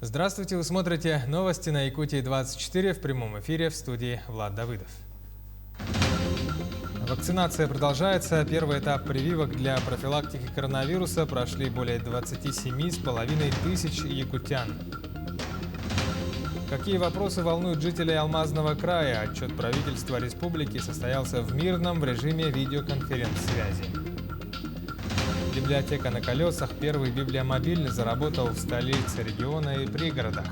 Здравствуйте, вы смотрите новости на Якутии-24 в прямом эфире, в студии Влад Давыдов. Вакцинация продолжается. Первый этап прививок для профилактики коронавируса прошли более 27,5 тысяч якутян. Какие вопросы волнуют жителей Алмазного края? Отчет правительства республики состоялся в мирном режиме видеоконференц-связи. Библиотека на колесах, первый библиомобиль, заработал в столице региона и пригородах.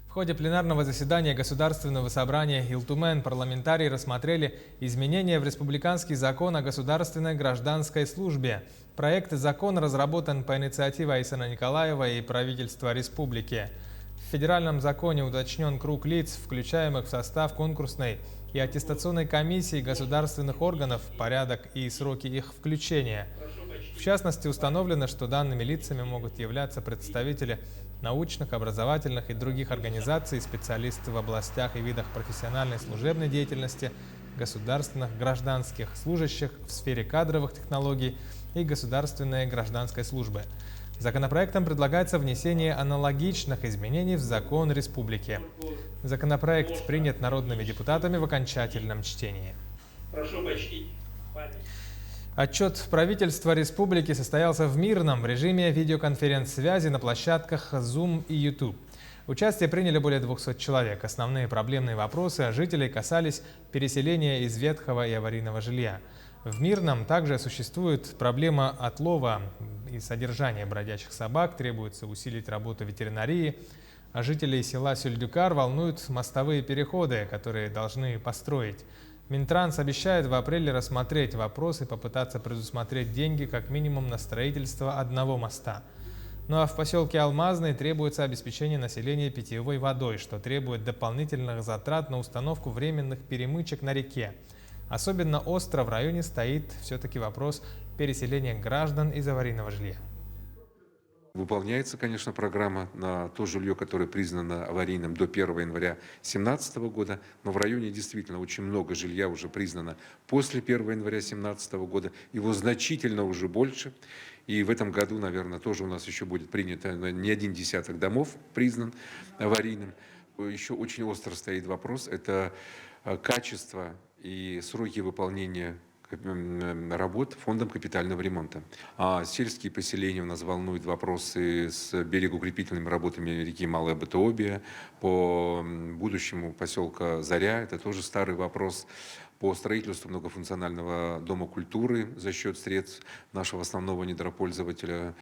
В ходе пленарного заседания Государственного собрания Илтумен парламентарии рассмотрели изменения в Республиканский закон о государственной гражданской службе. Проект закона разработан по инициативе Айсана Николаева и правительства республики. В федеральном законе уточнен круг лиц, включаемых в состав конкурсной и аттестационной комиссии государственных органов, порядок и сроки их включения. В частности, установлено, что данными лицами могут являться представители научных, образовательных и других организаций, специалисты в областях и видах профессиональной служебной деятельности, государственных, гражданских служащих в сфере кадровых технологий и государственной гражданской службы. Законопроектом предлагается внесение аналогичных изменений в закон республики. Законопроект принят народными депутатами в окончательном чтении. Прошу почтить память. Отчет правительства республики состоялся в мирном режиме видеоконференц-связи на площадках Zoom и YouTube. Участие приняли более 200 человек. Основные проблемные вопросы жителей касались переселения из ветхого и аварийного жилья. В мирном также существует проблема отлова и содержания бродячих собак, требуется усилить работу ветеринарии, а жителей села Сюльдюкар волнуют мостовые переходы, которые должны построить. Минтранс обещает в апреле рассмотреть вопрос и попытаться предусмотреть деньги как минимум на строительство одного моста. Ну а в поселке Алмазный требуется обеспечение населения питьевой водой, что требует дополнительных затрат на установку временных перемычек на реке. Особенно остро в районе стоит все-таки вопрос переселения граждан из аварийного жилья. Выполняется, конечно, программа на то жилье, которое признано аварийным до 1 января 2017 года, но в районе действительно очень много жилья уже признано после 1 января 2017 года, его значительно уже больше. И в этом году, наверное, тоже у нас еще будет принято не один десяток домов признан аварийным. Еще очень остро стоит вопрос, это качество и сроки выполнения работ фондом капитального ремонта. А сельские поселения у нас волнуют вопросы с берегоукрепительными работами реки Малая Батообия, по будущему поселка Заря, это тоже старый вопрос, по строительству многофункционального дома культуры за счет средств нашего основного недропользователя.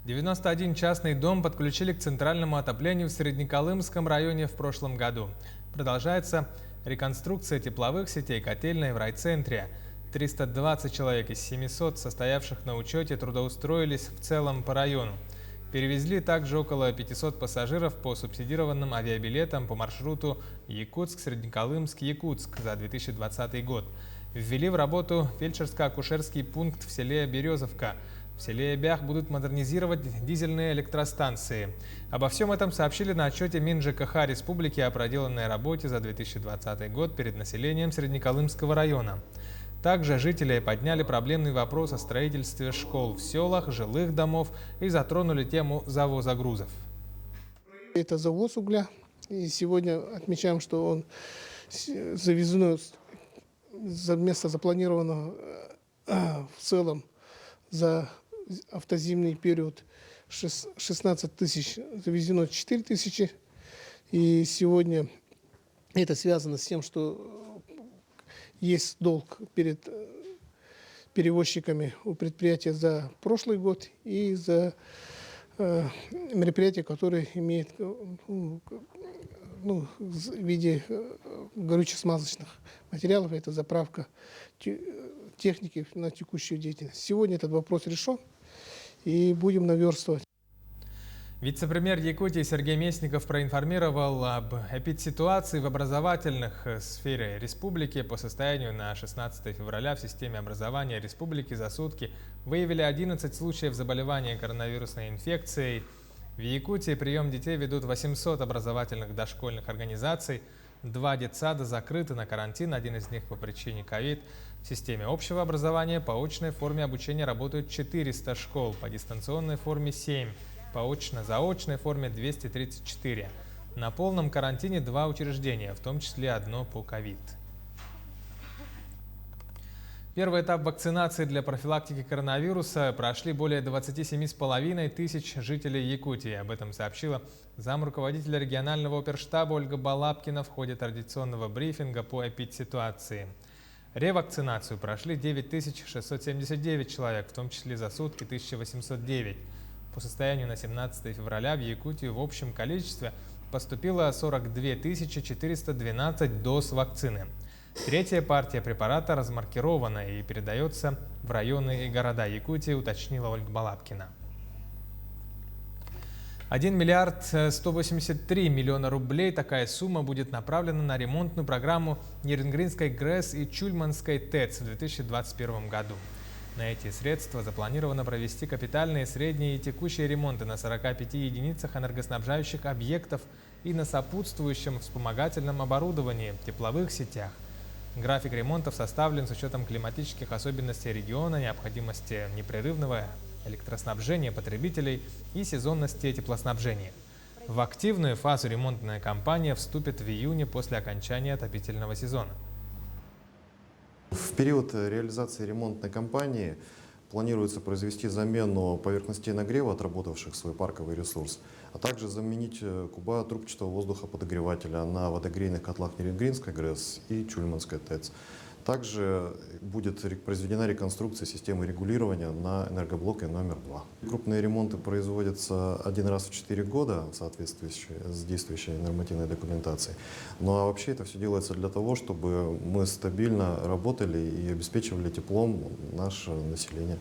91 частный дом подключили к центральному отоплению в Среднеколымском районе в прошлом году. Продолжается реконструкция тепловых сетей котельной в райцентре. 320 человек из 700, состоявших на учете, трудоустроились в целом по району. Перевезли также около 500 пассажиров по субсидированным авиабилетам по маршруту Якутск-Среднеколымск-Якутск за 2020 год. Ввели в работу фельдшерско-акушерский пункт в селе Березовка. В селе Ябях будут модернизировать дизельные электростанции. Обо всем этом сообщили на отчете МинЖКХ Республики о проделанной работе за 2020 год перед населением Среднеколымского района. Также жители подняли проблемный вопрос о строительстве школ в селах, жилых домов и затронули тему завоза грузов. Это завоз угля. И сегодня отмечаем, что он завезено за место запланированного в целом за автозимный период 16 тысяч, завезено 4 тысячи. И сегодня это связано с тем, что есть долг перед перевозчиками у предприятия за прошлый год и за мероприятия, которые имеют в виде горюче-смазочных материалов. Это заправка техники на текущую деятельность. Сегодня этот вопрос решен, и будем наверстывать. Вице-премьер Якутии Сергей Местников проинформировал об эпидситуации в образовательных сфере республики. По состоянию на 16 февраля в системе образования республики за сутки выявили 11 случаев заболевания коронавирусной инфекцией. В Якутии прием детей ведут 800 образовательных дошкольных организаций. 2 детсада закрыты на карантин, один из них по причине ковид. В системе общего образования по очной форме обучения работают 400 школ, по дистанционной форме 7, по очно-заочной форме 234. На полном карантине 2 учреждения, в том числе одно по ковид. Первый этап вакцинации для профилактики коронавируса прошли более 27,5 тысяч жителей Якутии. Об этом сообщила замруководителя регионального оперштаба Ольга Балапкина в ходе традиционного брифинга по эпидситуации. Ревакцинацию прошли 9679 человек, в том числе за сутки 1809. По состоянию на 17 февраля в Якутию в общем количестве поступило 42 412 доз вакцины. Третья партия препарата размаркирована и передается в районы и города Якутии, уточнила Ольга Балапкина. 1 миллиард 183 миллиона рублей. Такая сумма будет направлена на ремонтную программу Нерингринской ГРЭС и Чульманской ТЭЦ в 2021 году. На эти средства запланировано провести капитальные, средние и текущие ремонты на 45 единицах энергоснабжающих объектов и на сопутствующем вспомогательном оборудовании, тепловых сетях. График ремонтов составлен с учетом климатических особенностей региона, необходимости непрерывного электроснабжения потребителей и сезонности теплоснабжения. В активную фазу ремонтная кампания вступит в июне после окончания отопительного сезона. В период реализации ремонтной кампании планируется произвести замену поверхностей нагрева, отработавших свой парковый ресурс, а также заменить куба трубчатого воздухоподогревателя на водогрейных котлах Нерингринской ГРЭС и Чульманской ТЭЦ. Также будет произведена реконструкция системы регулирования на энергоблоке номер 2. Крупные ремонты производятся один раз в 4 года в соответствии с действующей нормативной документацией. Ну а вообще это все делается для того, чтобы мы стабильно работали и обеспечивали теплом наше население.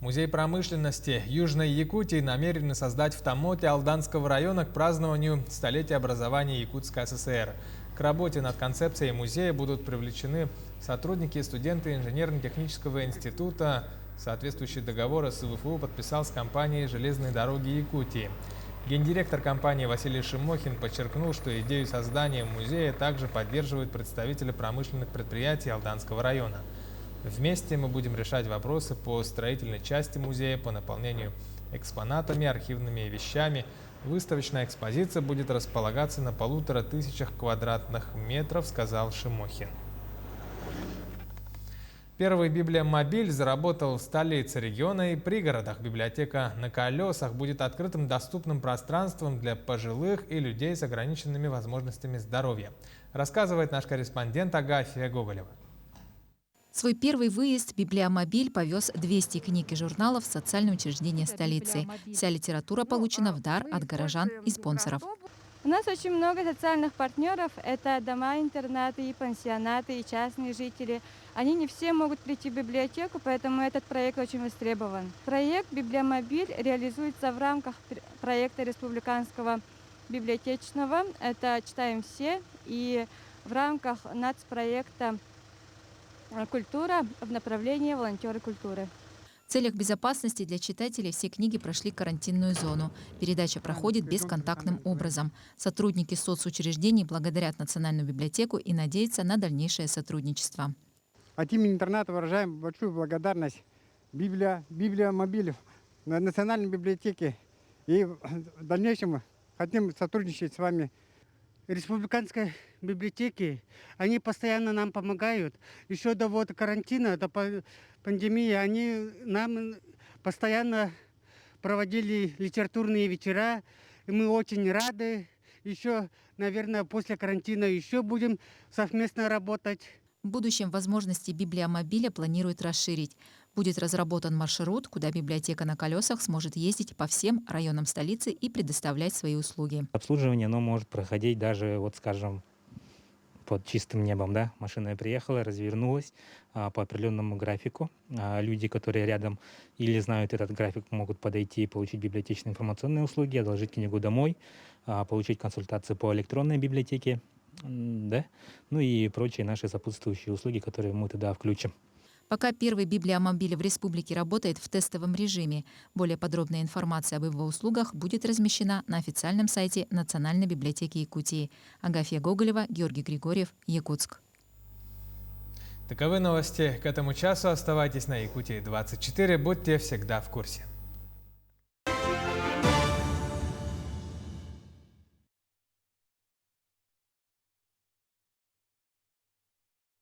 Музей промышленности Южной Якутии намерены создать в Тамоте Алданского района к празднованию столетия образования Якутской ССР. К работе над концепцией музея будут привлечены сотрудники и студенты инженерно-технического института. Соответствующий договор СВФУ подписал с компанией «Железные дороги Якутии». Гендиректор компании Василий Шимохин подчеркнул, что идею создания музея также поддерживают представители промышленных предприятий Алданского района. Вместе мы будем решать вопросы по строительной части музея, по наполнению экспонатами, архивными вещами. Выставочная экспозиция будет располагаться на 1500 квадратных метров, сказал Шимохин. Первый библиомобиль заработал в столице региона и пригородах. Библиотека на колесах будет открытым доступным пространством для пожилых и людей с ограниченными возможностями здоровья, рассказывает наш корреспондент Агафья Гоголева. Свой первый выезд библиомобиль повез 200 книг и журналов в социальные учреждения столицы. Вся литература получена в дар от горожан и спонсоров. У нас очень много социальных партнеров. Это дома-интернаты, и пансионаты, и частные жители. Они не все могут прийти в библиотеку, поэтому этот проект очень востребован. Проект «Библиомобиль» реализуется в рамках проекта республиканского библиотечного. Это «Читаем все». И в рамках нацпроекта «Культура» в направлении волонтеры культуры. В целях безопасности для читателей все книги прошли карантинную зону. Передача проходит бесконтактным образом. Сотрудники соцучреждений благодарят Национальную библиотеку и надеются на дальнейшее сотрудничество. От имени интерната выражаем большую благодарность библиомобилю Национальной библиотеки. И в дальнейшем хотим сотрудничать с вами. Республиканской библиотеки, они постоянно нам помогают. Еще до карантина, до пандемии, они нам постоянно проводили литературные вечера. И мы очень рады. Еще, наверное, после карантина еще будем совместно работать. В будущем возможности библиомобиля планируют расширить. Будет разработан маршрут, куда библиотека на колесах сможет ездить по всем районам столицы и предоставлять свои услуги. Обслуживание оно может проходить даже, скажем, под чистым небом. Да? Машина приехала, развернулась по определенному графику. Люди, которые рядом или знают этот график, могут подойти и получить библиотечные информационные услуги, одолжить книгу домой, получить консультацию по электронной библиотеке, да? Ну и прочие наши сопутствующие услуги, которые мы туда включим. Пока первый библиомобиль в республике работает в тестовом режиме. Более подробная информация об его услугах будет размещена на официальном сайте Национальной библиотеки Якутии. Агафья Гоголева, Георгий Григорьев, Якутск. Таковы новости к этому часу. Оставайтесь на Якутии 24. Будьте всегда в курсе.